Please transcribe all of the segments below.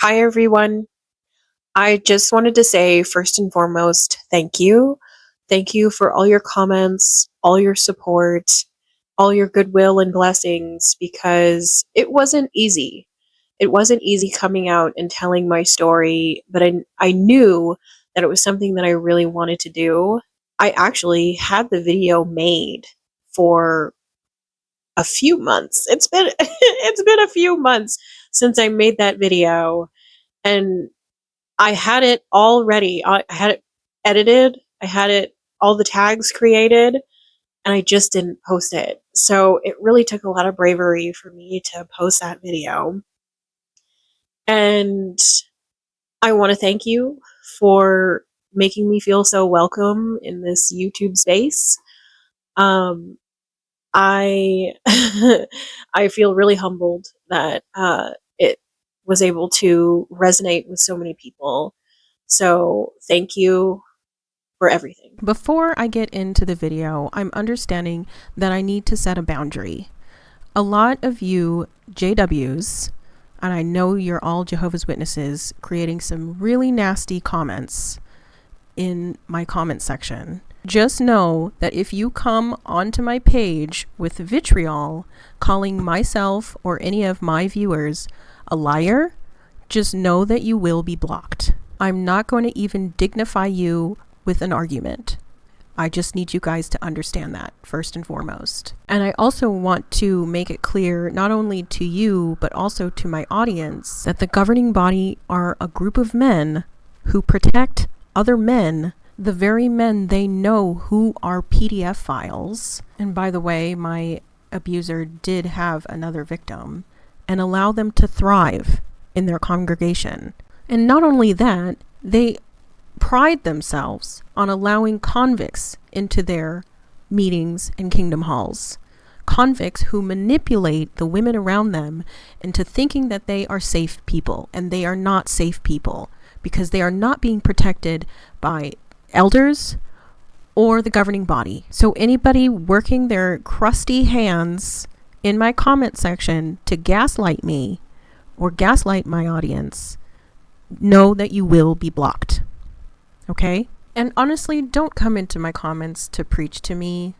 Hi, everyone. I just wanted to say, first and foremost, thank you. Thank you for all your comments, all your support, all your goodwill and blessings, because it wasn't easy. It wasn't easy coming out and telling my story, but I knew that it was something that I really wanted to do. I actually had the video made for a few months. It's been it's been a few months since I made that video, and I had it all ready. I had it edited. I had it all the tags created, and I just didn't post it. So it really took a lot of bravery for me to post that video. And I want to thank you for making me feel so welcome in this YouTube space. Um, I I feel really humbled that it was able to resonate with so many people. So thank you for everything. Before I get into the video, I'm understanding that I need to set a boundary. A lot of you JWs, and I know you're all Jehovah's Witnesses, creating some really nasty comments in my comment section. Just know that if you come onto my page with vitriol, calling myself or any of my viewers a liar, just know that you will be blocked. I'm not going to even dignify you with an argument. I just need you guys to understand that first and foremost. And I also want to make it clear, not only to you, but also to my audience, that the governing body are a group of men who protect other men, the very men they know who are PDF files. And by the way, my abuser did have another victim, and allow them to thrive in their congregation. And not only that, they pride themselves on allowing convicts into their meetings and kingdom halls. Convicts who manipulate the women around them into thinking that they are safe people, and they are not safe people because they are not being protected by elders or the governing body. So anybody working their crusty hands in my comment section to gaslight me or gaslight my audience, know that you will be blocked. Okay? And honestly, don't come into my comments to preach to me.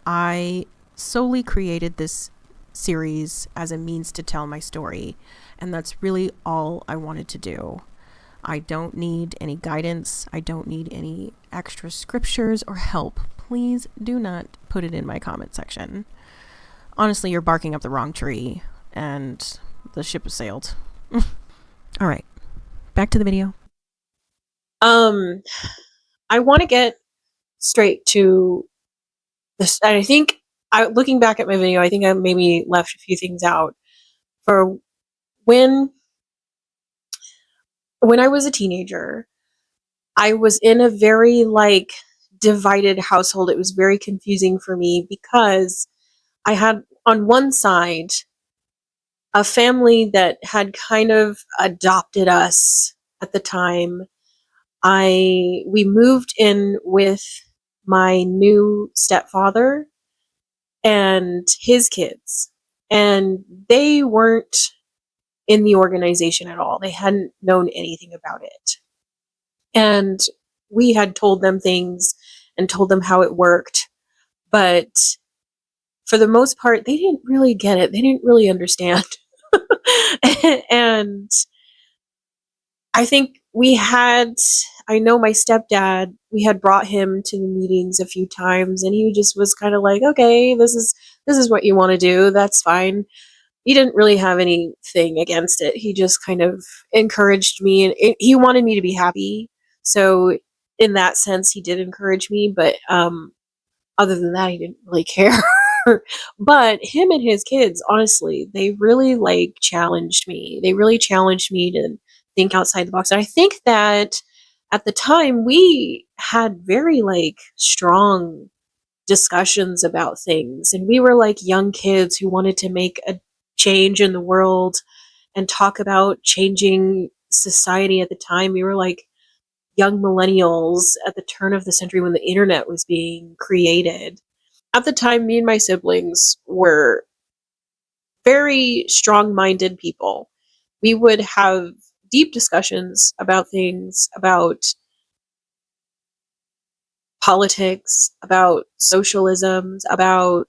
I solely created this series as a means to tell my story, and that's really all I wanted to do. I don't need any guidance. I don't need any extra scriptures or help. Please do not put it in my comment section. Honestly, you're barking up the wrong tree, and the ship has sailed. All right, back to the video. I want to get straight to this. And I think, looking back at my video, I think I maybe left a few things out. For when I was a teenager, I was in a very divided household. It was very confusing for me because I had on one side a family that had kind of adopted us at the time. We moved in with my new stepfather and his kids, and they weren't in the organization at all. They hadn't known anything about it. And we had told them things and told them how it worked, but for the most part, they didn't really get it. They didn't really understand. And I think I know my stepdad, we had brought him to the meetings a few times, and he just was kind of like, okay, this is what you want to do. That's fine. He didn't really have anything against it. He just kind of encouraged me, and he wanted me to be happy. So in that sense, he did encourage me, but other than that, he didn't really care. But him and his kids, honestly, they really challenged me. They really challenged me to think outside the box. And I think that at the time we had very strong discussions about things, and we were like young kids who wanted to make a change in the world and talk about changing society. At the time, we were like young millennials at the turn of the century when the internet was being created. At the time, me and my siblings were very strong-minded people. We would have deep discussions about things, about politics, about socialisms, about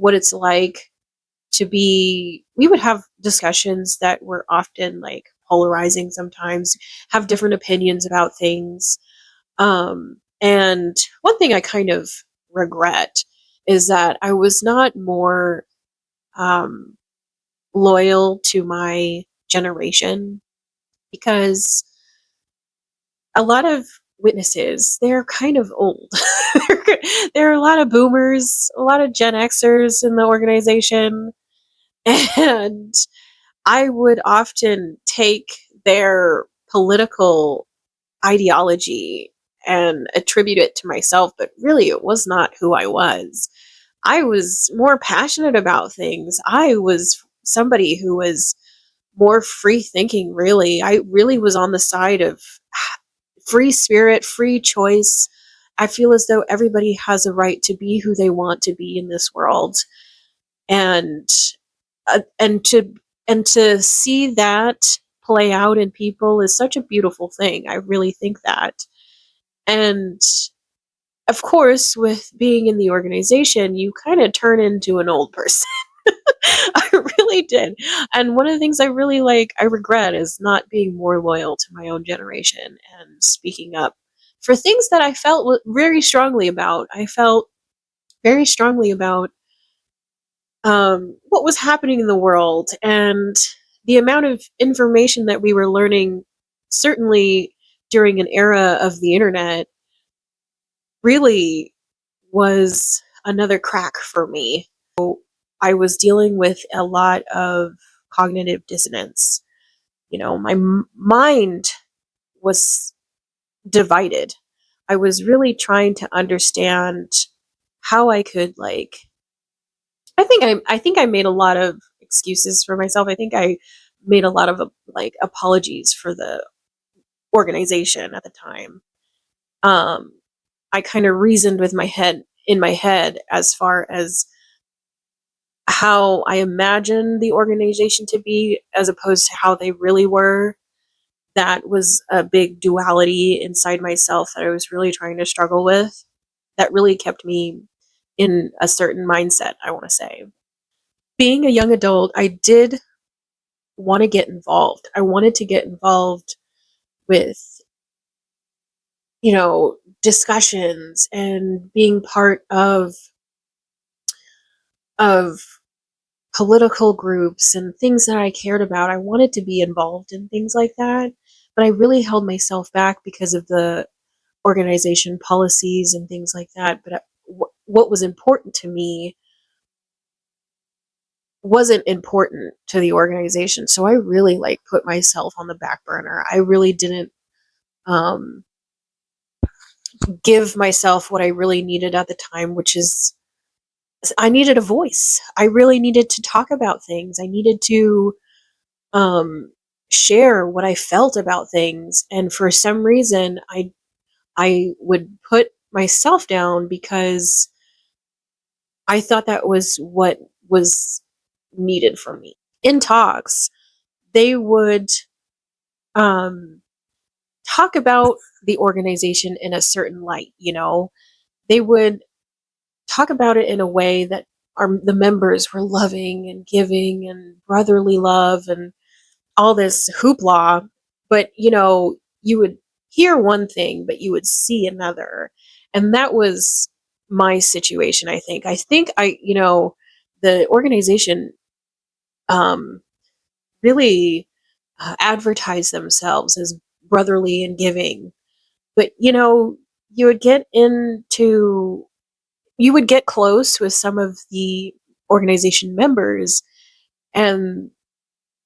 what it's like to be. We would have discussions that were often like polarizing sometimes, have different opinions about things. And one thing I kind of regret is that I was not more um, loyal to my generation, because a lot of witnesses, they're kind of old. There are a lot of boomers, a lot of Gen Xers in the organization, and I would often take their political ideology and attribute it to myself, but really it was not who I was. I was more passionate about things. I was somebody who was more free thinking, really. I really was on the side of free spirit, free choice. I feel as though everybody has a right to be who they want to be in this world. And and to see that play out in people is such a beautiful thing. I really think that. And of course, with being in the organization, you kind of turn into an old person. I really did. And one of the things I really I regret is not being more loyal to my own generation and speaking up for things that I felt very strongly about. I felt very strongly about what was happening in the world, and the amount of information that we were learning, certainly during an era of the internet, really was another crack for me. I was dealing with a lot of cognitive dissonance. My mind was divided. I was really trying to understand how I could I think I made a lot of excuses for myself. I think I made a lot of apologies for the organization at the time. Um I kind of reasoned with my head as far as how I imagined the organization to be as opposed to how they really were. That was a big duality inside myself that I was really trying to struggle with. That really kept me in a certain mindset, I want to say. Being a young adult, I did want to get involved. I wanted to get involved with, discussions and being part of political groups and things that I cared about. I wanted to be involved in things like that, but I really held myself back because of the organization policies and things like that. But what was important to me wasn't important to the organization. So I really put myself on the back burner. I really didn't um, give myself what I really needed at the time, which is I needed a voice. I really needed to talk about things. I needed to um, share what I felt about things. And for some reason, I would put myself down because I thought that was what was needed from me. In talks, they would um, talk about the organization in a certain light. They would talk about it in a way that the members were loving and giving and brotherly love and all this hoopla, but you would hear one thing, but you would see another. And that was my situation, I think the organization um, really advertised themselves as brotherly and giving. But you would get into you would get close with some of the organization members, and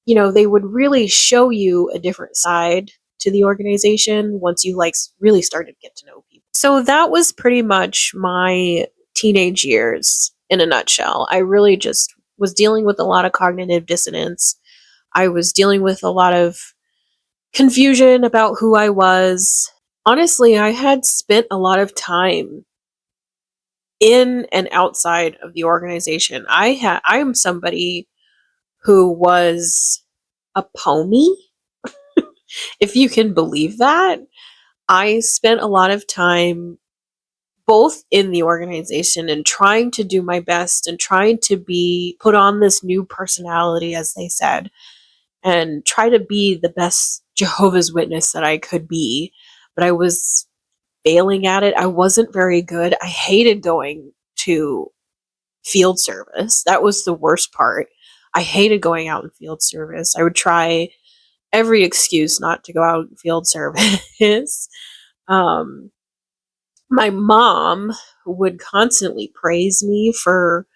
they would really show you a different side to the organization once you really started to get to know people. So that was pretty much my teenage years in a nutshell. I really just was dealing with a lot of cognitive dissonance. I was dealing with a lot of confusion about who I was. Honestly, I had spent a lot of time in and outside of the organization. I'm somebody who was a pony, if you can believe that. I spent a lot of time both in the organization and trying to do my best and trying to be put on this new personality, as they said, and try to be the best Jehovah's Witness that I could be. But I was failing at it. I wasn't very good. I hated going to field service. That was the worst part. I hated going out in field service. I would try every excuse not to go out in field service. um, my mom would constantly praise me for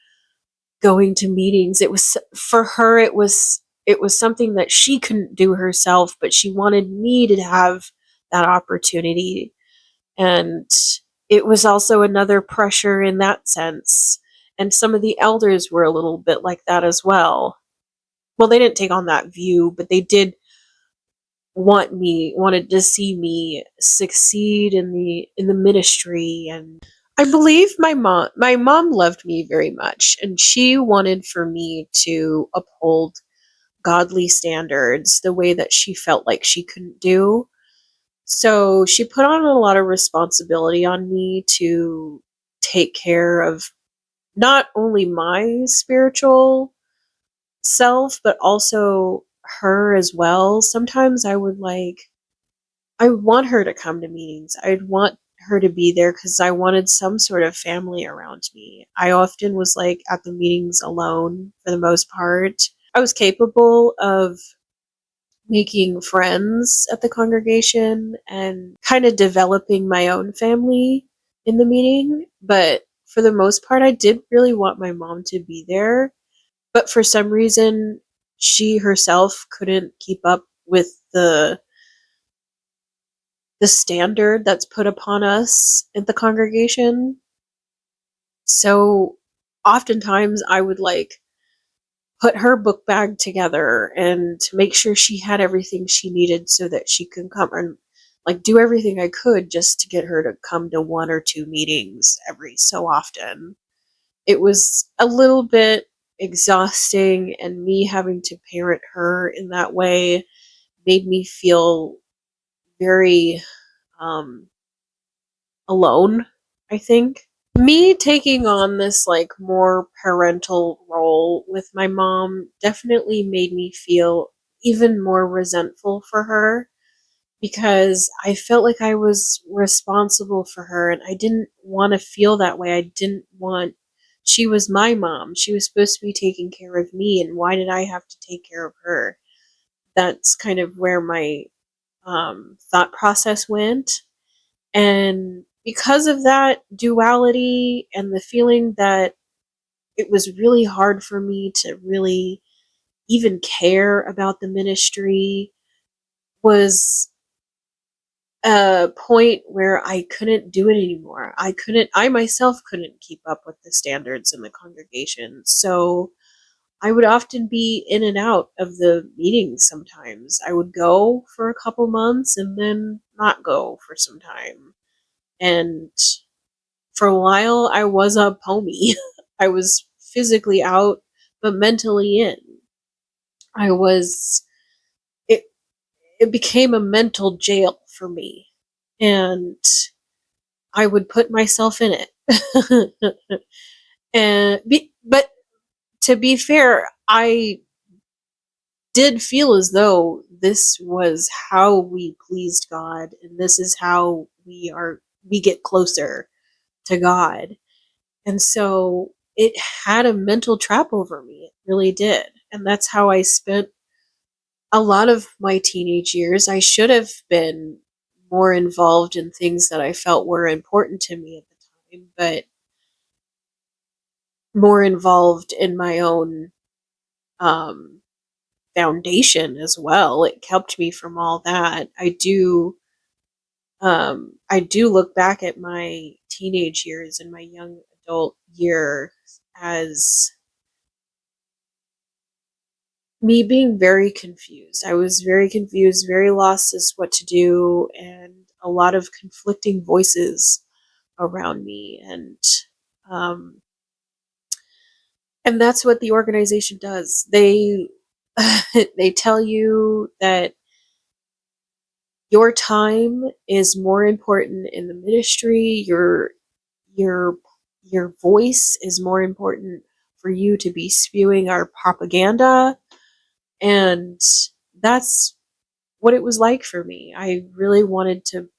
going to meetings. It was for her, it was something that she couldn't do herself, but she wanted me to have that opportunity. And it was also another pressure in that sense. And some of the elders were a little bit like that as well. Well, they didn't take on that view, but they did wanted to see me succeed in the ministry. And I believe my mom loved me very much, and she wanted for me to uphold godly standards the way that she felt like she couldn't do. So she put on a lot of responsibility on me to take care of not only my spiritual self, but also her as well. Sometimes I would want her to come to meetings. I'd want her to be there because I wanted some sort of family around me. I often was like at the meetings alone for the most part. I was capable of making friends at the congregation and kind of developing my own family in the meeting. But for the most part, I did really want my mom to be there. But for some reason, she herself couldn't keep up with the standard that's put upon us at the congregation. So oftentimes I would like put her book bag together and make sure she had everything she needed so that she could come and like do everything I could just to get her to come to one or two meetings every so often. It was a little bit exhausting, and me having to parent her in that way made me feel very um, alone, I think. Me taking on this like more parental role with my mom definitely made me feel even more resentful for her, because I felt like I was responsible for her and I didn't want to feel that way. I didn't want She was my mom. She was supposed to be taking care of me, and why did I have to take care of her? That's kind of where my thought process went. And because of that duality and the feeling that it was really hard for me to really even care about the ministry, was a point where I couldn't do it anymore. I myself couldn't keep up with the standards in the congregation. So I would often be in and out of the meetings sometimes. I would go for a couple months and then not go for some time. And for a while, I was a pony. I was physically out, but mentally in. I was, it, it became a mental jail for me. And I would put myself in it. But to be fair, I did feel as though this was how we pleased God, and this is how we get closer to God. And so it had a mental trap over me. It really did. And that's how I spent a lot of my teenage years. I should have been more involved in things that I felt were important to me at the time, but more involved in my own um, foundation as well. It kept me from all that. I do look back at my teenage years and my young adult years as me being very confused. I was very confused, very lost as what to do, and a lot of conflicting voices around me. Um, and that's what the organization does. they tell you that your time is more important in the ministry. Your your voice is more important for you to be spewing our propaganda. And that's what it was like for me. I really wanted to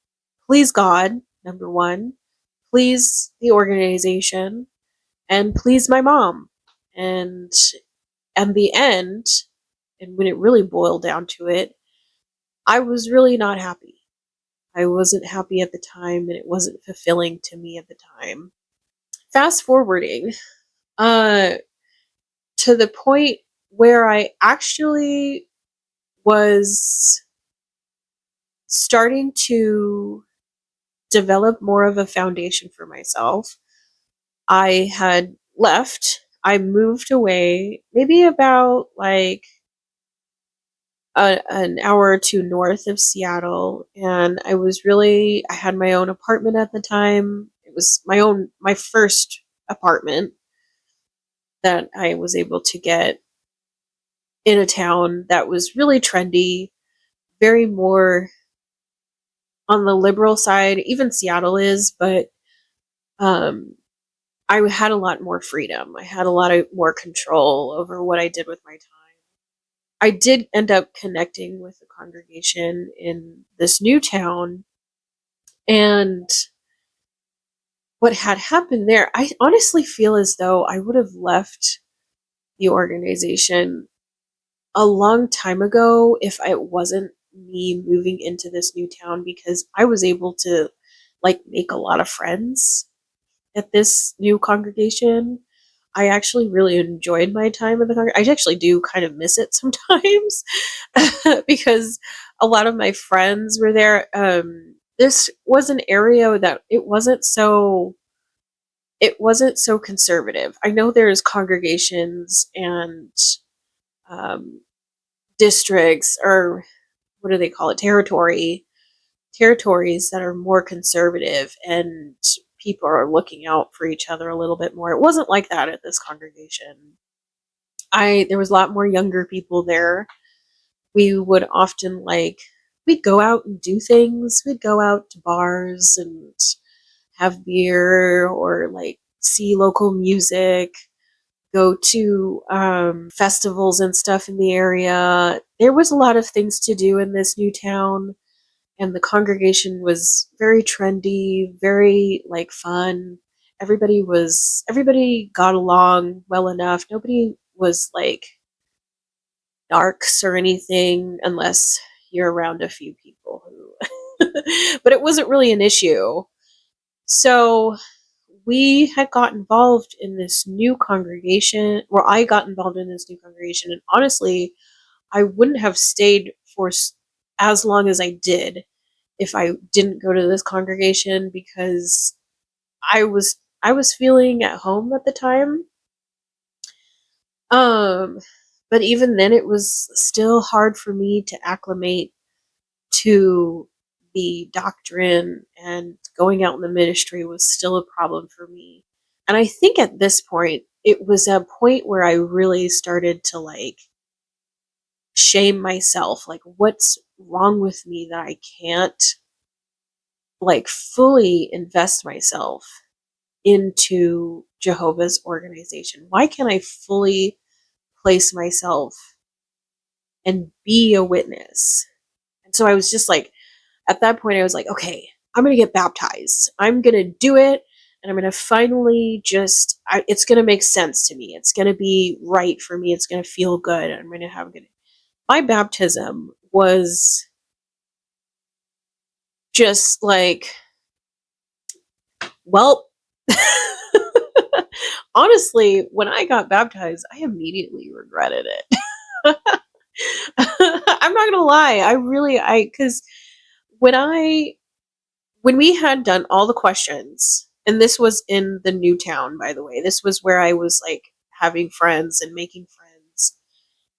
please God, number one, please the organization, and please my mom. And at the end, and when it really boiled down to it, I was really not happy. I wasn't happy at the time, and it wasn't fulfilling to me at the time. Fast forwarding, uh, to the point where I actually was starting to develop more of a foundation for myself. I had left. I moved away maybe about like an hour or two north of Seattle, and I had my own apartment at the time. It was my first apartment that I was able to get in a town that was really trendy, very more on the liberal side. Even Seattle is, but um, I had a lot more freedom. I had a lot of more control over what I did with my time. I did end up connecting with the congregation in this new town, and what had happened there, I honestly feel as though I would have left the organization a long time ago if it wasn't me moving into this new town, because I was able to like make a lot of friends at this new congregation. I actually really enjoyed my time at the congregation. I actually do kind of miss it sometimes because a lot of my friends were there. This was an area that it wasn't so conservative. I know there's congregations and um, districts, or what do they call it, territories that are more conservative, and people are looking out for each other a little bit more. It wasn't like that at this congregation. I There was a lot more younger people there. We would often we'd go out and do things. We'd go out to bars and have beer, or like see local music, go to festivals and stuff in the area. There was a lot of things to do in this new town, and the congregation was very trendy, very like fun. Everybody got along well enough. Nobody was like narcs or anything, unless you're around a few people who but it wasn't really an issue. So we had got involved in this new congregation, or I got involved in this new congregation, and honestly, I wouldn't have stayed for as long as I did if I didn't go to this congregation, because I was feeling at home at the time. Um but even then it was still hard for me to acclimate to the doctrine, and going out in the ministry was still a problem for me. And I think at this point, it was a point where I really started to like shame myself. Like, what's wrong with me that I can't like fully invest myself into Jehovah's organization? Why can't I fully place myself and be a witness? And so I was just like, at that point, I was like, okay, I'm going to get baptized. I'm going to do it. And I'm going to finally it's going to make sense to me. It's going to be right for me. It's going to feel good. I'm going to have a good. My baptism was just like, well, honestly, when I got baptized, I immediately regretted it. I'm not going to lie. Because when when we had done all the questions, and this was in the new town, by the way, this was where I was like having friends and making friends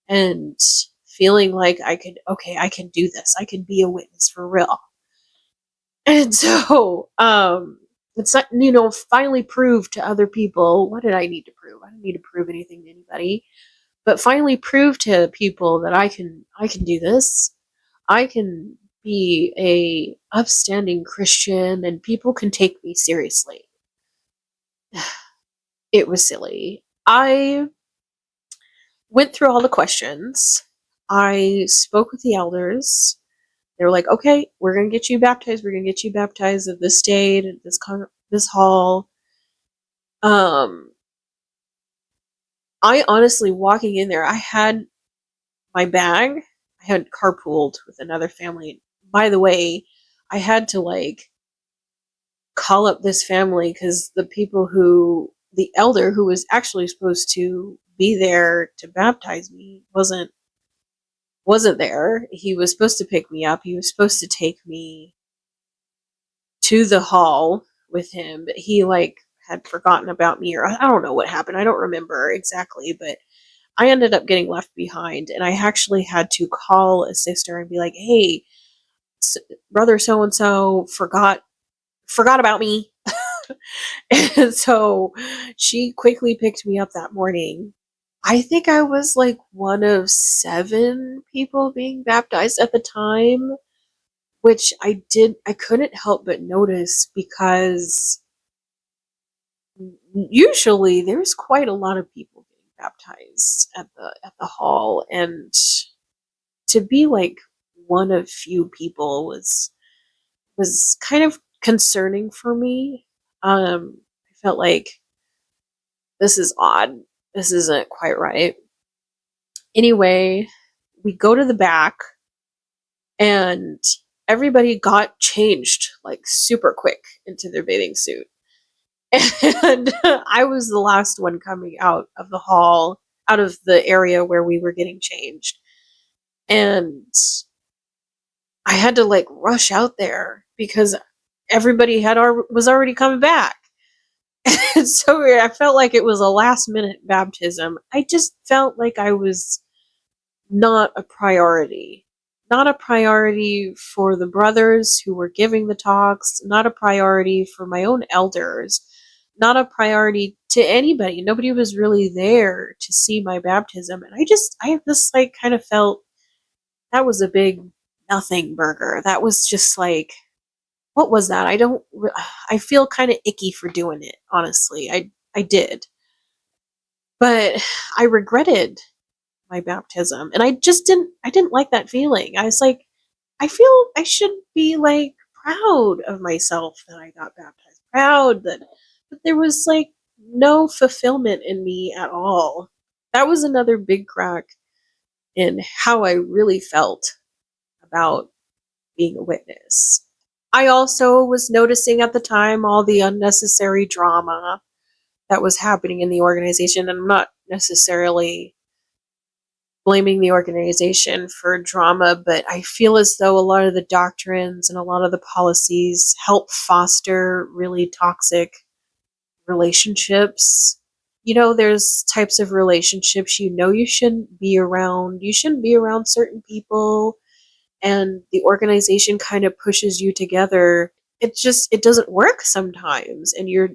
and feeling like I can do this. I can be a witness for real. And so, it's not, finally prove to other people. What did I need to prove? I didn't need to prove anything to anybody. but finally prove to people that I can do this. I can be a upstanding Christian and people can take me seriously. It was silly. I went through all the questions. I spoke with the elders. They were like, "Okay, we're gonna get you baptized. We're gonna get you baptized at this date, at this hall." Um, I honestly, walking in there, I had my bag. I had carpooled with another family. By the way, I had to like call up this family because the elder who was actually supposed to be there to baptize me wasn't there. He was supposed to pick me up. He was supposed to take me to the hall with him, but he like had forgotten about me, or I don't know what happened. I don't remember exactly, but I ended up getting left behind, and I actually had to call a sister and be like, "Hey, brother so and so forgot about me." And so she quickly picked me up that morning. I think I was like one of 7 people being baptized at the time, which I couldn't help but notice because usually there's quite a lot of people getting baptized at the hall, and to be like one of few people was kind of concerning for me. I felt like this is odd. This isn't quite right. Anyway, we go to the back and everybody got changed like super quick into their bathing suit. And I was the last one coming out of the hall, out of the area where we were getting changed. And I had to like rush out there because everybody was already coming back. And so I felt like it was a last minute baptism. I just felt like I was not a priority. Not a priority for the brothers who were giving the talks, not a priority for my own elders, not a priority to anybody. Nobody was really there to see my baptism. And I just like kind of felt that was a big nothing burger. That was just like, what was that? I feel kind of icky for doing it, honestly. I did. But I regretted my baptism, and I didn't like that feeling. I was like, I feel I should be like proud of myself that I got baptized, proud that, but there was like no fulfillment in me at all. That was another big crack in how I really felt about being a witness. I also was noticing at the time all the unnecessary drama that was happening in the organization, and I'm not necessarily blaming the organization for drama, but I feel as though a lot of the doctrines and a lot of the policies help foster really toxic relationships. You know, there's types of relationships you shouldn't be around. You shouldn't be around certain people, and the organization kind of pushes you together. It doesn't work sometimes, and you're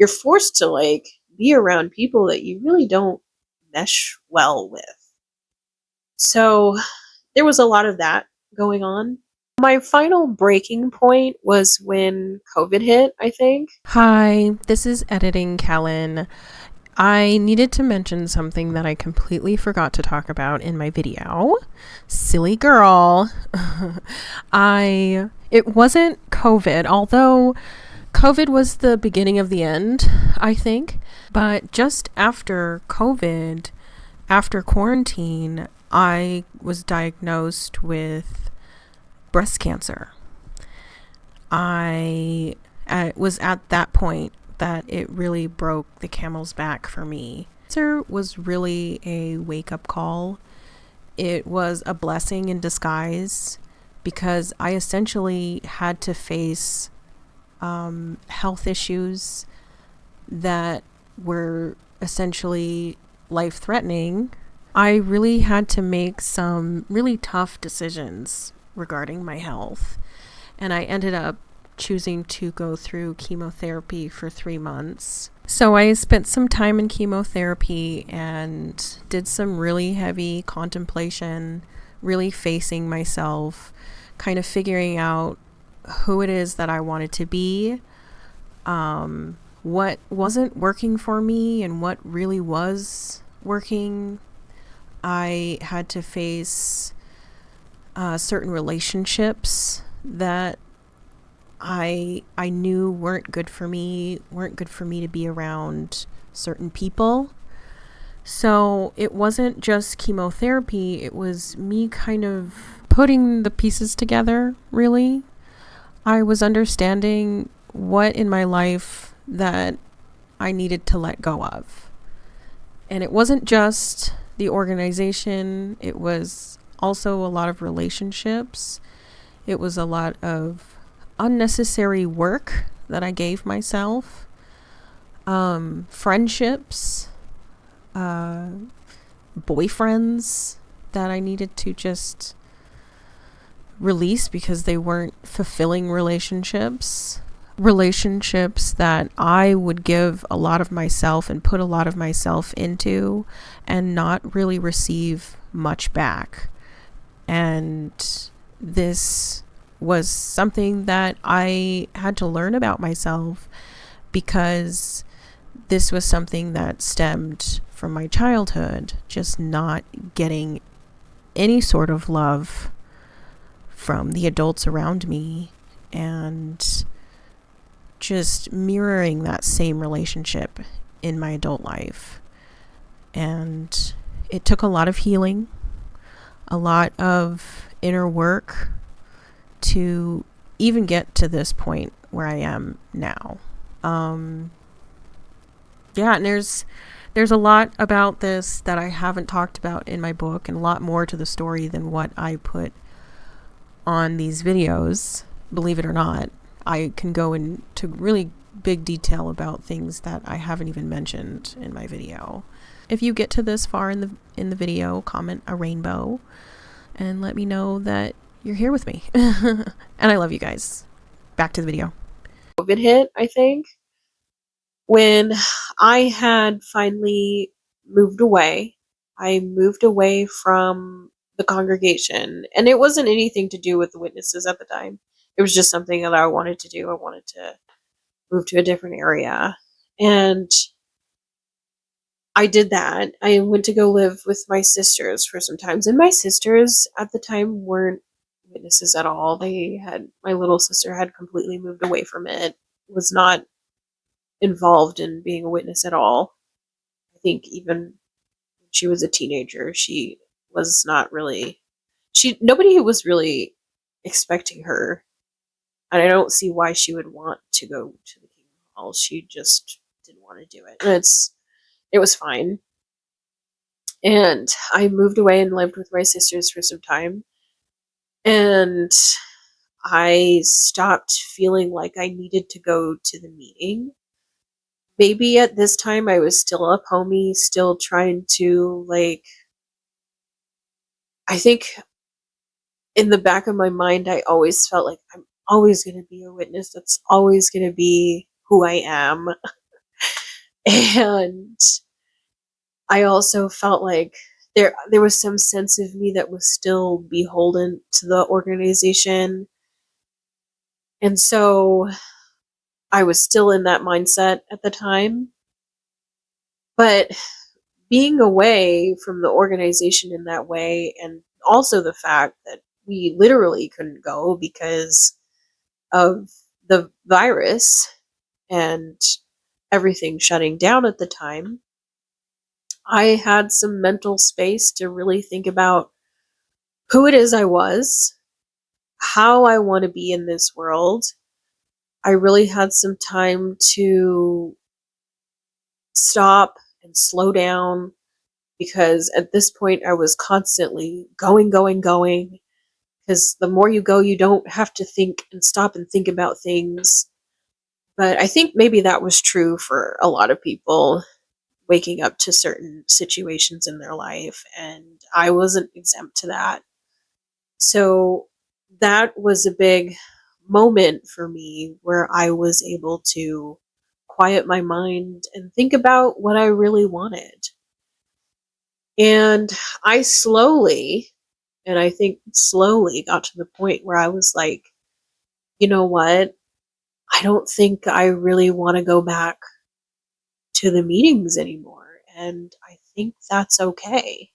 forced to like be around people that you really don't mesh well with. So there was a lot of that going on. My final breaking point was when COVID hit, I think. Hi, this is Editing Kellen. I needed to mention something that I completely forgot to talk about in my video. Silly girl. It wasn't COVID, although COVID was the beginning of the end, I think. But just after COVID, after quarantine, I was diagnosed with breast cancer. It was at that point that it really broke the camel's back for me. Cancer was really a wake-up call. It was a blessing in disguise because I essentially had to face health issues that were essentially life-threatening. I really had to make some really tough decisions regarding my health, and I ended up choosing to go through chemotherapy for 3 months. So I spent some time in chemotherapy and did some really heavy contemplation, really facing myself, kind of figuring out who it is that I wanted to be, what wasn't working for me, and what really was working. I had to face certain relationships that I knew weren't good for me to be around certain people. So it wasn't just chemotherapy, it was me kind of putting the pieces together, really. I was understanding what in my life that I needed to let go of. And it wasn't just the organization, it was also a lot of relationships. It was a lot of unnecessary work that I gave myself, friendships, boyfriends that I needed to just release because they weren't fulfilling relationships. Relationships that I would give a lot of myself and put a lot of myself into and not really receive much back. And this was something that I had to learn about myself because this was something that stemmed from my childhood, just not getting any sort of love from the adults around me and just mirroring that same relationship in my adult life. And it took a lot of healing, a lot of inner work to even get to this point where I am now. Yeah, and there's a lot about this that I haven't talked about in my book, and a lot more to the story than what I put on these videos. Believe it or not, I can go into really big detail about things that I haven't even mentioned in my video. If you get to this far in the video, comment a rainbow and let me know that you're here with me. And I love you guys. Back to the video. COVID hit, I think, when I had finally moved away. I moved away from the congregation, and it wasn't anything to do with the witnesses at the time. It was just something that I wanted to do. I wanted to move to a different area. And I did that. I went to go live with my sisters for some times, and my sisters at the time weren't witnesses at all. My little sister had completely moved away from it, was not involved in being a witness at all. I think even when she was a teenager, she was not really, nobody was really expecting her. And I don't see why she would want to go to the Kingdom Hall. She just didn't want to do it. And it was fine. And I moved away and lived with my sisters for some time. And I stopped feeling like I needed to go to the meeting. Maybe at this time I was still a homie, still trying to, like, I think in the back of my mind, I always felt like I'm always going to be a witness. That's always going to be who I am. And I also felt like there was some sense of me that was still beholden to the organization. And so I was still in that mindset at the time. But being away from the organization in that way, and also the fact that we literally couldn't go because of the virus and everything shutting down at the time, I had some mental space to really think about who it is I was, how I want to be in this world. I really had some time to stop and slow down because at this point I was constantly going, going, going. Because the more you go, you don't have to think and stop and think about things. But I think maybe that was true for a lot of people waking up to certain situations in their life, and I wasn't exempt to that. So that was a big moment for me where I was able to quiet my mind and think about what I really wanted. And I slowly, and I think slowly got to the point where I was like, you know what? I don't think I really want to go back to the meetings anymore. And I think that's okay.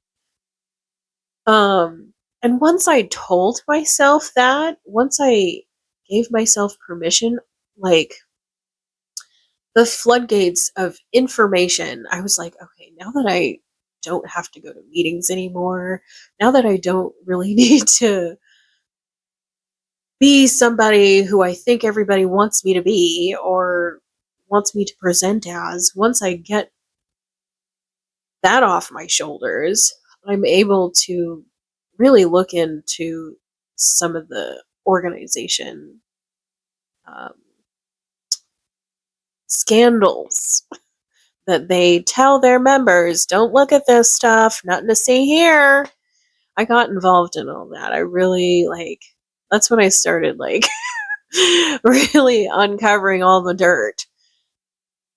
And once I told myself that, once I gave myself permission, like the floodgates of information, I was like, okay, now that I don't have to go to meetings anymore, now that I don't really need to be somebody who I think everybody wants me to be or wants me to present as, once I get that off my shoulders, I'm able to really look into some of the organization um, scandals that they tell their members, don't look at this stuff, nothing to see here. I got involved in all that. I really that's when I started really uncovering all the dirt.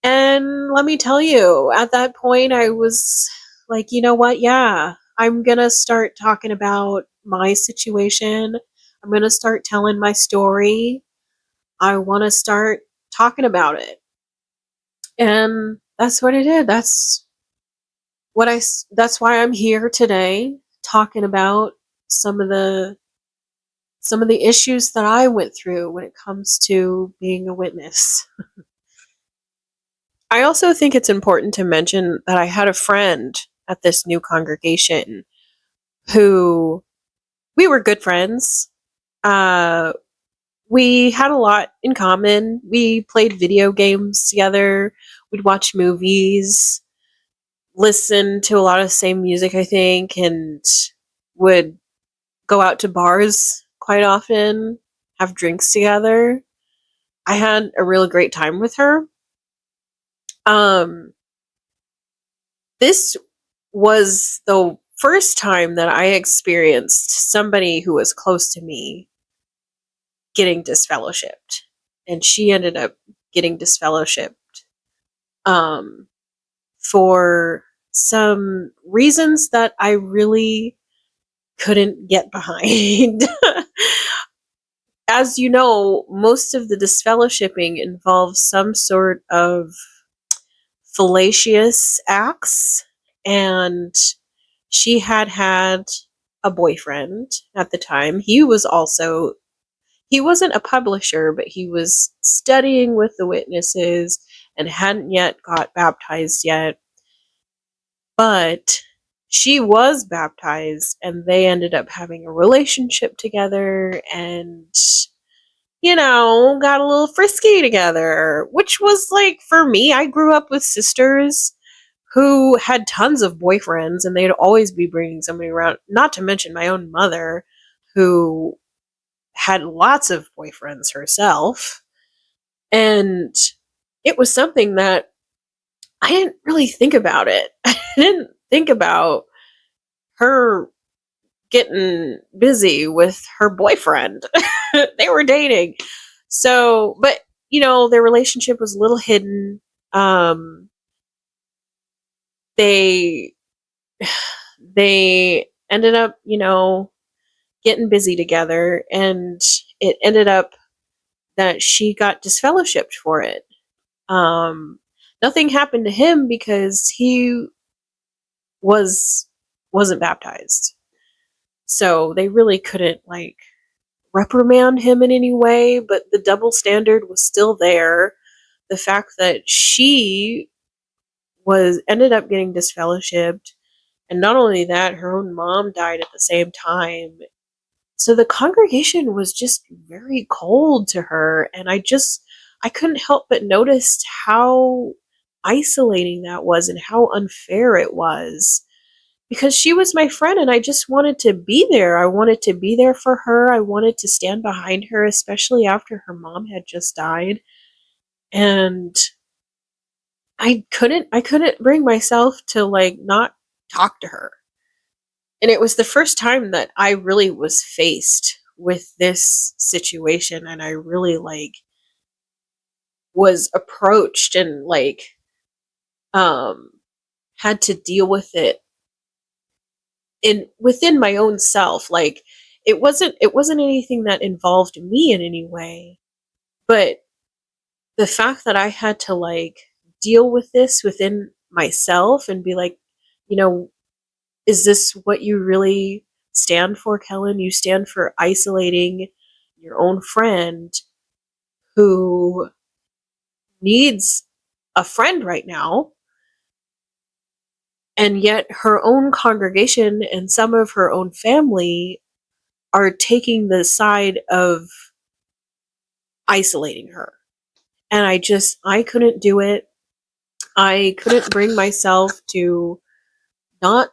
And let me tell you, at that point, I was like, you know what? Yeah, I'm going to start talking about my situation. I'm going to start telling my story. I want to start talking about it. And that's what I did. That's why I'm here today talking about some of the some of the issues that I went through when it comes to being a witness. I also think it's important to mention that I had a friend at this new congregation who we were good friends. Uh, we had a lot in common. We played video games together. We'd watch movies, listen to a lot of the same music, I think, and would go out to bars quite often, have drinks together. I had a real great time with her. Um, this was the first time that I experienced somebody who was close to me getting disfellowshipped. And she ended up getting disfellowshipped um, for some reasons that I really couldn't get behind. As you know, most of the disfellowshipping involves some sort of fallacious acts, and she had a boyfriend at the time. He wasn't a publisher, but he was studying with the witnesses and hadn't yet got baptized yet. But she was baptized, and they ended up having a relationship together and, got a little frisky together, which was like, for me, I grew up with sisters who had tons of boyfriends, and they'd always be bringing somebody around, not to mention my own mother, who had lots of boyfriends herself. And it was something that I didn't really think about it. I didn't think about her getting busy with her boyfriend. They were dating. So, but their relationship was a little hidden. They they ended up, getting busy together, and it ended up that she got disfellowshipped for it. Um, Nothing happened to him because he was wasn't baptized. So they really couldn't reprimand him in any way, but the double standard was still there. The fact that she was ended up getting disfellowshipped, and not only that, her own mom died at the same time. So the congregation was just very cold to her, and I couldn't help but notice how isolating that was and how unfair it was, because she was my friend and I just wanted to be there. I wanted to be there for her. I wanted to stand behind her, especially after her mom had just died. And I couldn't bring myself to not talk to her. And it was the first time that I really was faced with this situation, and I really was approached and like um had to deal with it in within my own self. Like it wasn't anything that involved me in any way, but the fact that I had to like deal with this within myself and be like, you know, is this what you really stand for, Kellen? You stand for isolating your own friend who needs a friend right now, and yet her own congregation and some of her own family are taking the side of isolating her. And I couldn't do it. I couldn't bring myself to not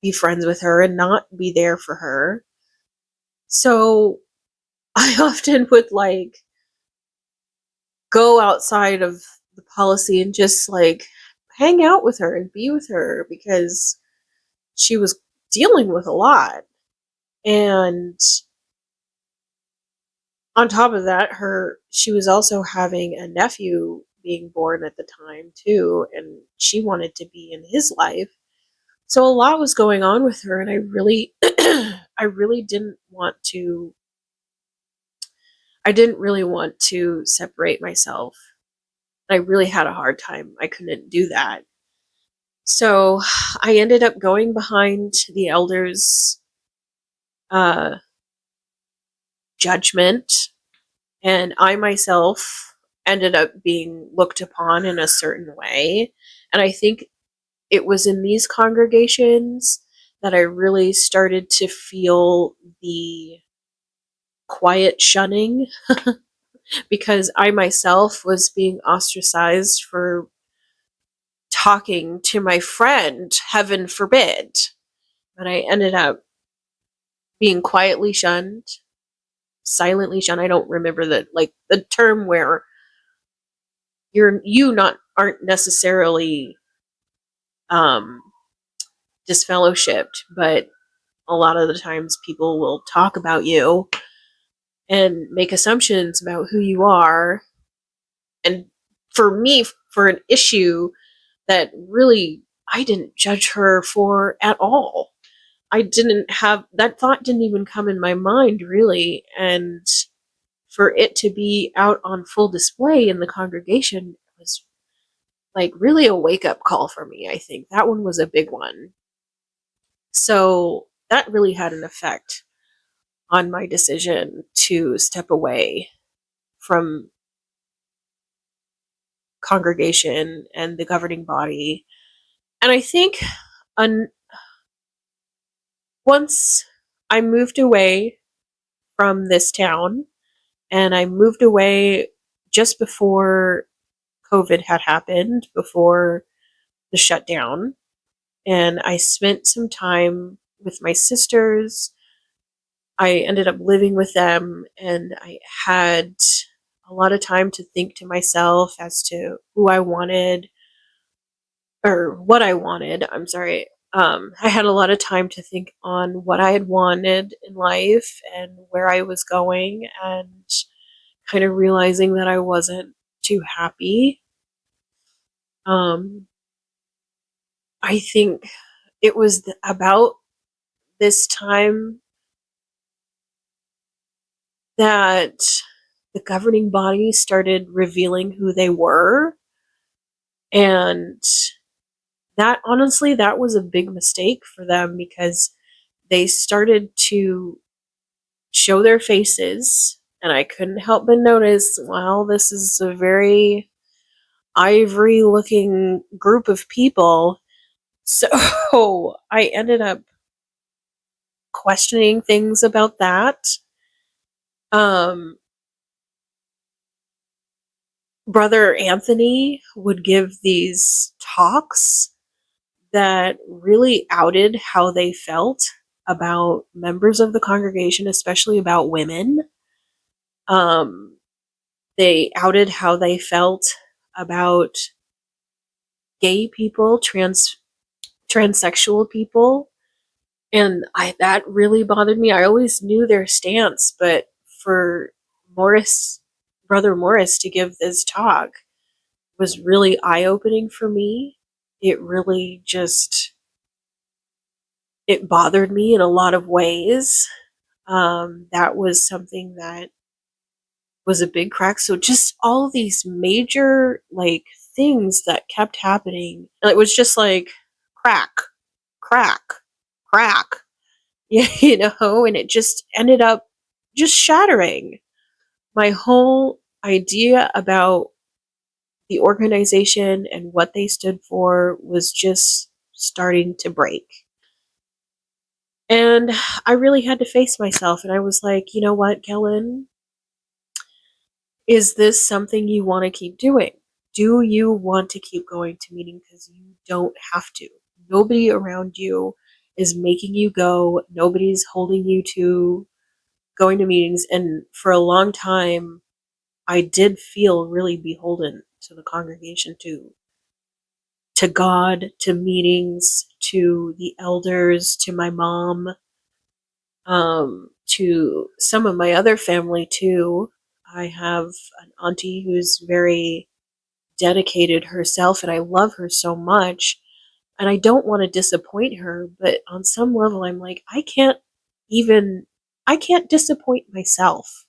be friends with her and not be there for her. So I often would like go outside of the policy and just like hang out with her and be with her because she was dealing with a lot. And on top of that, she was also having a nephew being born at the time too, and she wanted to be in his life. So a lot was going on with her, and I really I really didn't really want to separate myself. I really had a hard time. I couldn't do that. So I ended up going behind the elders' uh, judgment, and I myself ended up being looked upon in a certain way. And I think it was in these congregations that I really started to feel the quiet shunning because I myself was being ostracized for talking to my friend, heaven forbid. But I ended up being quietly shunned, silently shunned. I don't remember the term where you not aren't necessarily um disfellowshipped, but a lot of the times people will talk about you and make assumptions about who you are. And for me, for an issue that really I didn't judge her for at all. I didn't have that thought, didn't even come in my mind really. And for it to be out on full display in the congregation was like really a wake up call for me. I think that one was a big one. So that really had an effect on my decision to step away from congregation and the governing body. And I think un- once I moved away from this town, and I moved away just before COVID had happened, before the shutdown, and I spent some time with my sisters. I ended up living with them, and I had a lot of time to think to myself as to who I wanted or what I wanted. I'm sorry. I had a lot of time to think on what I had wanted in life and where I was going, and kind of realizing that I wasn't too happy. Um, I think it was about this time that the governing body started revealing who they were. And that honestly, that was a big mistake for them because they started to show their faces. And I couldn't help but notice, well, this is a very ivory looking group of people. So I ended up questioning things about that. Um, Brother Anthony would give these talks that really outed how they felt about members of the congregation, especially about women. Um, they outed how they felt about gay people, transsexual people, and I that really bothered me. I always knew their stance, but for Morris Brother Morris to give this talk was really eye-opening for me. It really just, it bothered me in a lot of ways. That was something that was a big crack. So just all of these major like things that kept happening. It was just like crack, crack, crack. Yeah, and it just ended up just shattering my whole idea about the organization and what they stood for was just starting to break. And I really had to face myself, and I was like, you know what, Kellen? Is this something you want to keep doing? Do you want to keep going to meetings? Because you don't have to. Nobody around you is making you go. Nobody's holding you to going to meetings. And for a long time, I did feel really beholden to the congregation too, to God, to meetings, to the elders, to my mom, to some of my other family too. I have an auntie who's very dedicated herself, and I love her so much. And I don't want to disappoint her, but on some level, I'm like, even, I can't disappoint myself.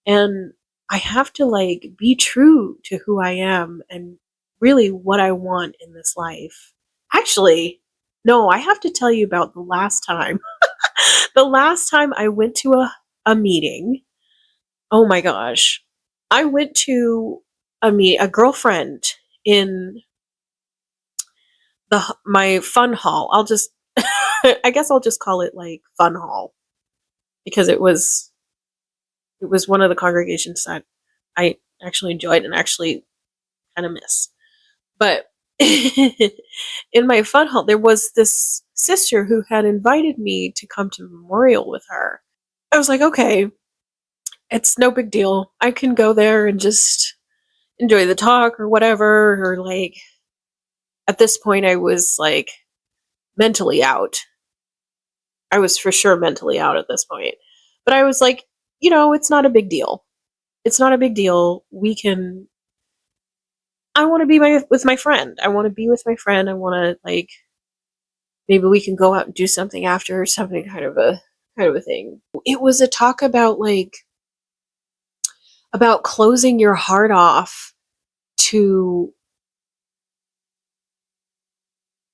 And I have to like be true to who I am and really what I want in this life. Actually, no, I have to tell you about the last time. The last time I went to a meeting. Oh my gosh. I went to a girlfriend in my fun hall. I'll just I guess I'll just call it like fun hall because it was one of the congregations that I actually enjoyed and actually kind of miss. But in my fun hall, there was this sister who had invited me to come to memorial with her. I was like, okay, it's no big deal. I can go there and just enjoy the talk or whatever. Or like, at this point, I was like mentally out. I was for sure mentally out at this point. But I was like, it's not a big deal. It's not a big deal. I want to be with my friend. I want to be with my friend. I want to like maybe we can go out and do something after or something kind of a thing. It was a talk about like about closing your heart off to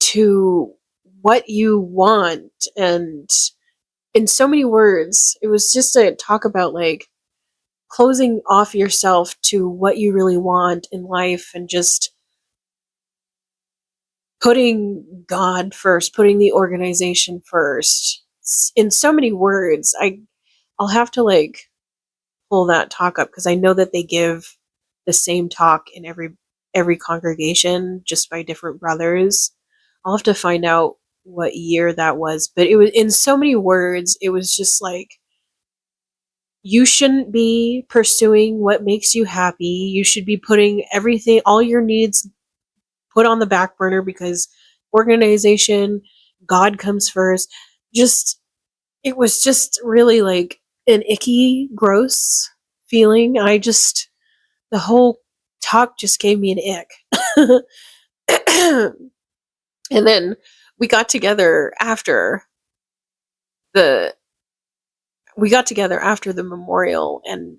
to what you want, and in so many words it was just a talk about like closing off yourself to what you really want in life and just putting God first, putting the organization first. In so many words, I'll have to like pull that talk up because I know that they give the same talk in every congregation just by different brothers. I'll have to find out what year that was, but it was in so many words, it was just like you shouldn't be pursuing what makes you happy. You should be putting everything, all your needs put on the back burner because organization, God comes first. Just, it was just really like an icky, gross feeling. The whole talk just gave me an ick. And then we got together after the memorial, and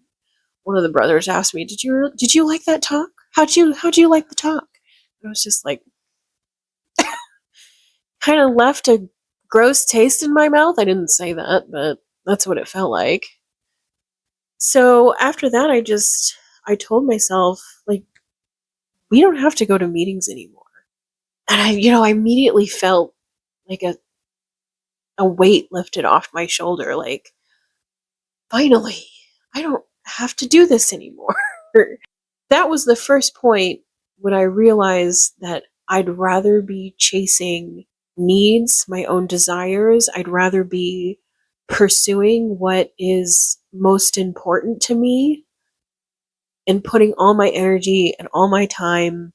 one of the brothers asked me, "Did you like that talk? How'd you like the talk?" And I was just like, kind of left a gross taste in my mouth. I didn't say that, but that's what it felt like. So after that, I told myself like we don't have to go to meetings anymore. And I immediately felt like a weight lifted off my shoulder. Like finally, I don't have to do this anymore. That was the first point when I realized that I'd rather be chasing needs, my own desires. I'd rather be pursuing what is most important to me and putting all my energy and all my time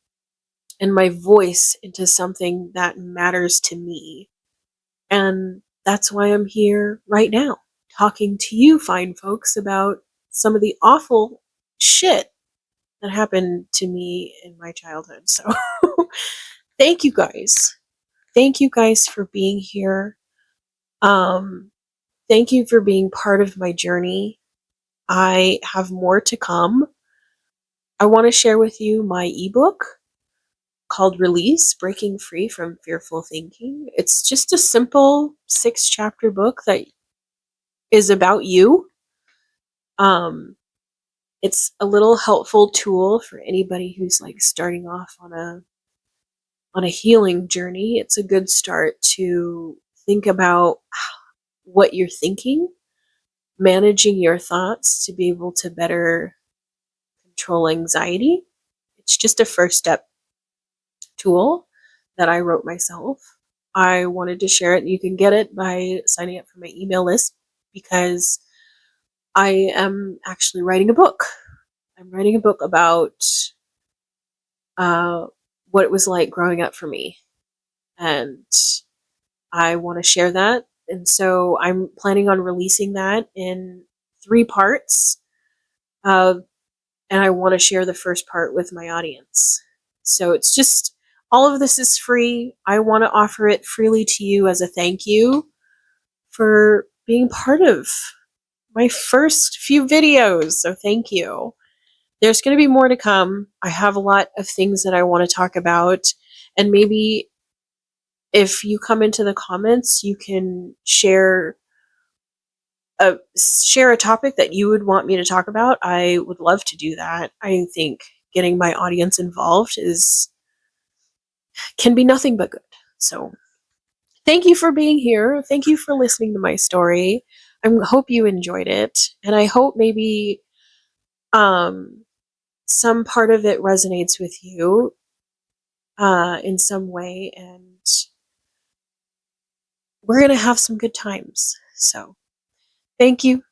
and my voice into something that matters to me. And that's why I'm here right now, talking to you fine folks about some of the awful shit that happened to me in my childhood. So thank you guys. Thank you guys for being here. Um, thank you for being part of my journey. I have more to come. I want to share with you my ebook called Release Breaking Free from Fearful Thinking. It's just a simple 6-chapter book that is about you. Um, it's a little helpful tool for anybody who's like starting off on a healing journey. It's a good start to think about what you're thinking, managing your thoughts to be able to better control anxiety. It's just a first step tool that I wrote myself. I wanted to share it. You can get it by signing up for my email list because I am actually writing a book. I'm writing a book about uh, what it was like growing up for me. And I want to share that. And so I'm planning on releasing that in 3 parts. Uh, and I want to share the first part with my audience. So it's just all of this is free. I want to offer it freely to you as a thank you for being part of my first few videos. So thank you. There's going to be more to come. I have a lot of things that I want to talk about. And maybe if you come into the comments, you can share a topic that you would want me to talk about. I would love to do that. I think getting my audience involved can be nothing but good. So thank you for being here. Thank you for listening to my story. I hope you enjoyed it, and I hope maybe some part of it resonates with you in some way, and we're gonna have some good times. So thank you.